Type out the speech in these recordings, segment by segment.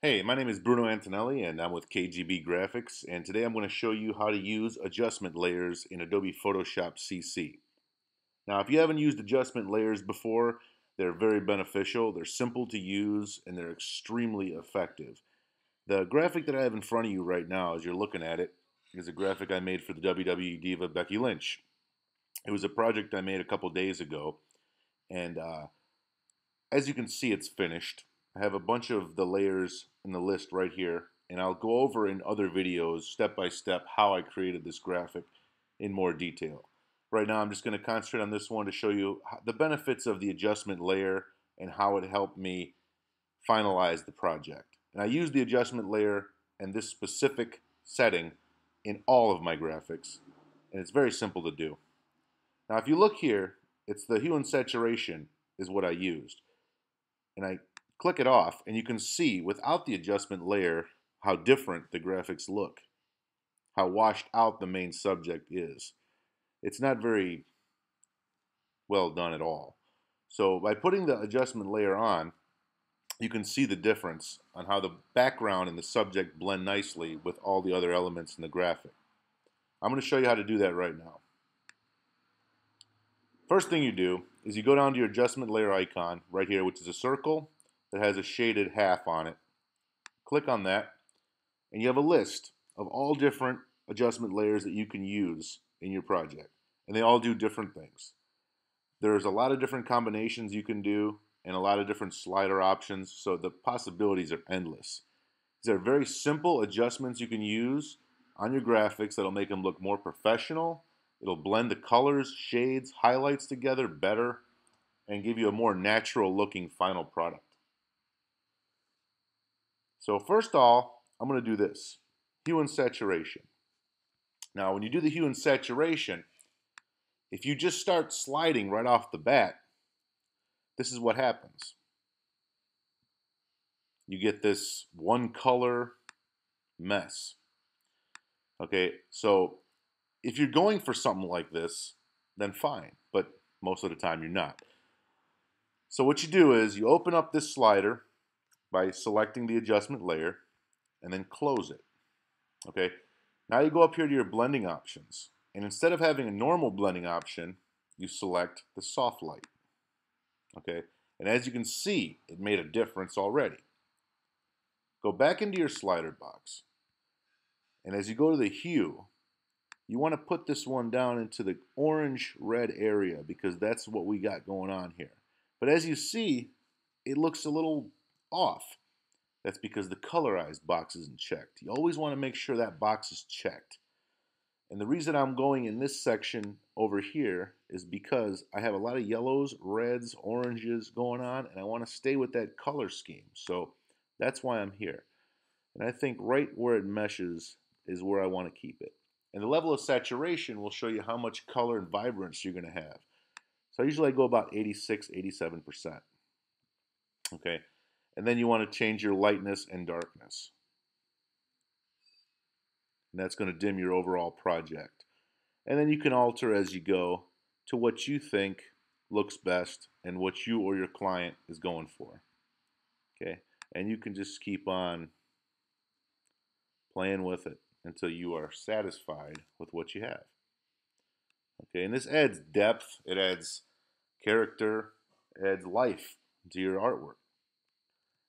Hey, my name is Bruno Antonelli and I'm with KGB Graphics, and today I'm going to show you how to use adjustment layers in Adobe Photoshop CC. Now, if you haven't used adjustment layers before, they're very beneficial, they're simple to use, and they're extremely effective. The graphic that I have in front of you right now, as you're looking at it, is a graphic I made for the WWE Diva Becky Lynch. It was a project I made a couple days ago, and as you can see, it's finished. I have a bunch of the layers in the list right here, and I'll go over in other videos step by step how I created this graphic in more detail. Right now I'm just going to concentrate on this one to show you the benefits of the adjustment layer and how it helped me finalize the project. And I use the adjustment layer and this specific setting in all of my graphics, and it's very simple to do. Now if you look here, it's the hue and saturation is what I used. And I click it off, and you can see without the adjustment layer how different the graphics look, how washed out the main subject is. It's not very well done at all. So by putting the adjustment layer on, you can see the difference on how the background and the subject blend nicely with all the other elements in the graphic. I'm going to show you how to do that right now. First thing you do is you go down to your adjustment layer icon right here, which is a circle that has a shaded half on it. Click on that, and you have a list of all different adjustment layers that you can use in your project, and they all do different things. There's a lot of different combinations you can do and a lot of different slider options, so the possibilities are endless. These are very simple adjustments you can use on your graphics that'll make them look more professional. It'll blend the colors, shades, highlights together better and give you a more natural looking final product. So first of all, I'm going to do this, hue and saturation. Now, when you do the hue and saturation, if you just start sliding right off the bat, this is what happens. You get this one color mess. Okay, so if you're going for something like this, then fine, but most of the time you're not. So what you do is you open up this slider by selecting the adjustment layer and then close it. Okay, now you go up here to your blending options, and instead of having a normal blending option, you select the soft light. Okay, and as you can see, it made a difference already. Go back into your slider box, and as you go to the hue, you want to put this one down into the orange red area because that's what we got going on here. But as you see, it looks a little off. That's because the colorized box isn't checked. You always want to make sure that box is checked. And the reason I'm going in this section over here is because I have a lot of yellows, reds, oranges going on, and I want to stay with that color scheme. So that's why I'm here. And I think right where it meshes is where I want to keep it. And the level of saturation will show you how much color and vibrance you're going to have. So usually I go about 86, 87%. Okay, and then you want to change your lightness and darkness. And that's going to dim your overall project. And then you can alter as you go to what you think looks best and what you or your client is going for. Okay, and you can just keep on playing with it until you are satisfied with what you have. Okay, and this adds depth, it adds character, it adds life to your artwork.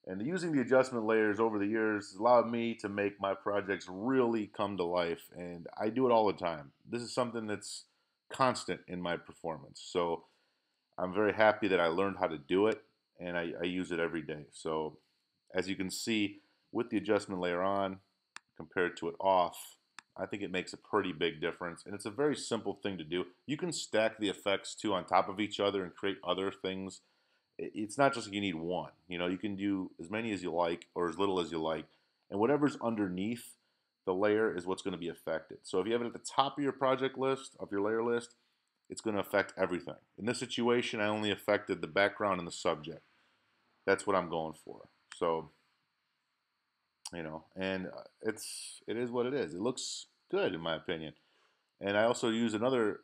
And using the adjustment layers over the years has allowed me to make my projects really come to life, and I do it all the time. This is something that's constant in my performance. So I'm very happy that I learned how to do it, and I use it every day. So as you can see, with the adjustment layer on compared to it off, I think it makes a pretty big difference, and it's a very simple thing to do. You can stack the effects too on top of each other and create other things. It's not just like you need one. You know, you can do as many as you like or as little as you like, and whatever's underneath the layer is what's going to be affected. So if you have it at the top of your project list, of your layer list, it's going to affect everything. In this situation, I only affected the background and the subject. That's what I'm going for. So, you know, and it is what it is. It looks good in my opinion. And I also use another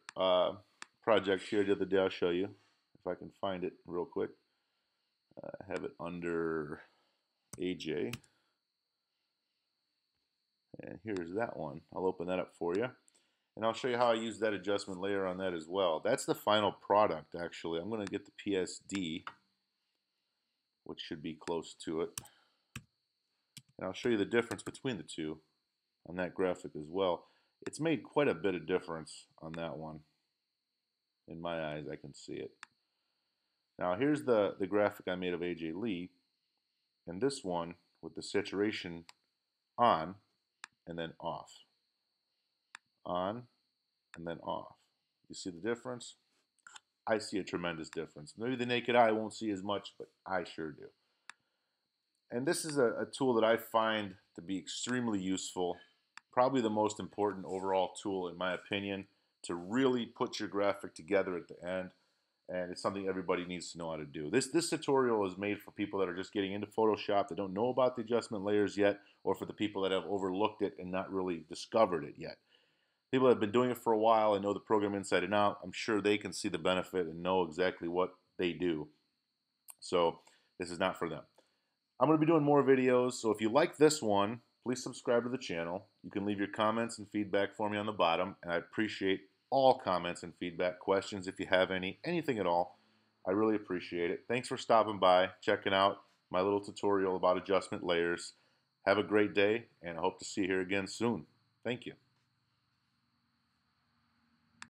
project here the other day. I'll show you if I can find it real quick. I have it under AJ. And here's that one. I'll open that up for you. And I'll show you how I use that adjustment layer on that as well. That's the final product, actually. I'm going to get the PSD, which should be close to it. And I'll show you the difference between the two on that graphic as well. It's made quite a bit of difference on that one. In my eyes, I can see it. Now here's the graphic I made of AJ Lee. And this one with the saturation on and then off. On and then off. You see the difference? I see a tremendous difference. Maybe the naked eye won't see as much, but I sure do. And this is a tool that I find to be extremely useful, probably the most important overall tool in my opinion, to really put your graphic together at the end. And it's something everybody needs to know how to do. This tutorial is made for people that are just getting into Photoshop, that don't know about the adjustment layers yet, or for the people that have overlooked it and not really discovered it yet. People that have been doing it for a while and know the program inside and out, I'm sure they can see the benefit and know exactly what they do. So this is not for them. I'm going to be doing more videos, so if you like this one, please subscribe to the channel. You can leave your comments and feedback for me on the bottom, and I appreciate all comments and feedback, questions if you have any, anything at all. I really appreciate it. Thanks for stopping by, checking out my little tutorial about adjustment layers. Have a great day, and I hope to see you here again soon. Thank you.